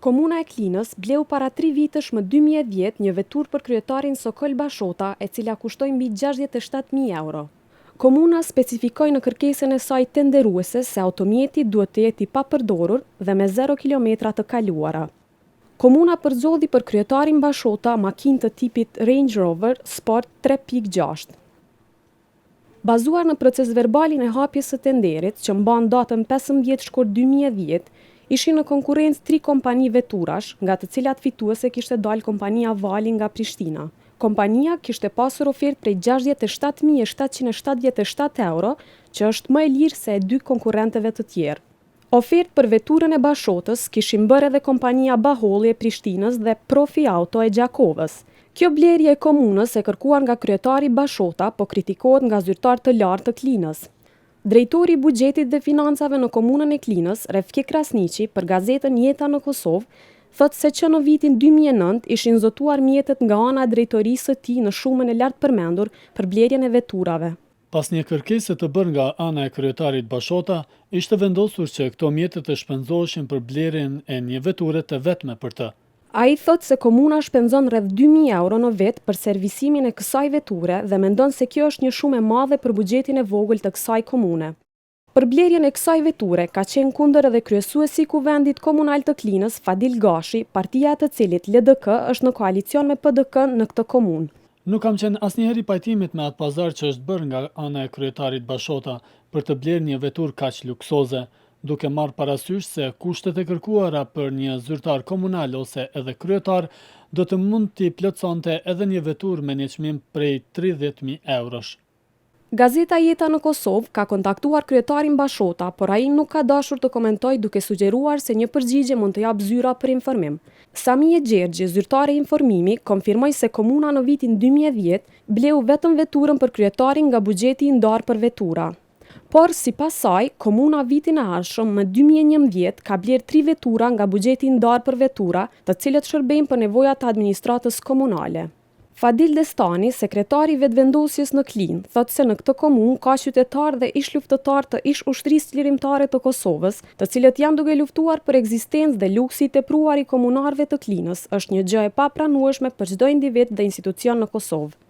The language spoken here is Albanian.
Komuna e Klinës bleu para 3 vitesh më 2010 një veturë për kryetarin Sokol Bashota, e cila kushtoi mbi 67.000 euro. Komuna specifikoi në kërkesën e saj tenderuese se automjeti duhet të jetë i papërdorur dhe me 0 kilometra të kaluara. Komuna përzodhi për kryetarin Bashota makinë të tipit Range Rover Sport 3.6. Bazuar në proces verbalin e hapjes së tenderit, që mban datën 15 shkurt 2010, ishin në konkurrencë 3 kompani veturash, nga të cilat fituese kishte dalë kompania Vali nga Prishtina. Kompania kishte pasur ofertë prej 67.777 euro, që është më e lirë se e 2 konkurrentëve të tjerë. Ofertë për veturën e Bashotës kishin bërë edhe kompania Baholli e Prishtinës dhe Profi Auto e Gjakovës. Kjo blerje e komunës e kërkuar nga kryetari Bashota, po kritikohet nga zyrtar të lartë të Klinës. Drejtori i buxhetit dhe financave në komunën e Klinës, Refki Krasniqi, për gazetën Jeta në Kosovë, thotë se që në vitin 2009 ishin zotuar mjetet nga ana e drejtorisë së tij në shumën e lartë përmendur për blerjen e veturave. Pas një kërkese të bërë nga ana e kryetarit Bashota, ishte vendosur që këto mjetet të shpenzoheshin për blerjen e një veture të vetme për të. Ai thotë se komuna shpenzon rreth 2.000 euro në vit për servisimin e kësaj veture dhe mendon se kjo është një shumë e madhe për buxhetin e vogël të kësaj komune. Për blerjen e kësaj veture ka qenë kundër edhe kryesuesi i Kuvendit Komunal të Klinës, Fadil Gashi, partia e të cilit LDK është në koalicion me PDK në këtë komunë. Nuk kam qenë asnjëherë i pajtimit me atë pazar që është bërë nga ana e kryetarit Bashota për të blerë një veturë kaq luksoze, duke marrë parasysh se kushtet e kërkuara për një zyrtar komunal ose edhe kryetar do të mund t'i plotësonte edhe një veturë me një çmim prej 30.000 eurosh. Gazeta Jeta në Kosovë ka kontaktuar kryetarin Bashota, por ai nuk ka dashur të komentojë, duke sugjeruar se një përgjigje mund të jap zyra për informim. Samije Gjergji, zyrtare informimi, konfirmoi se komuna në vitin 2010 bleu vetëm veturën për kryetarin nga buxheti i ndarë për vetura. Por sipas saj, komuna vitin e ardhshëm më 2011 ka blerë 3 vetura nga buxheti i ndarë për vetura, të cilët shërbejnë për nevojat të administratës komunale. Fadil Destani, sekretari i vetëvendosjes në Klinë, thotë se në këtë komunë ka qytetarë dhe ish luftëtar të ish ushtrisë lirimtare të Kosovës, të cilët janë duke luftuar për ekzistencë dhe luksi i tepruar i komunarëve të Klinës, është një gjë e papranueshme për çdo individ dhe institucion në Kosovë.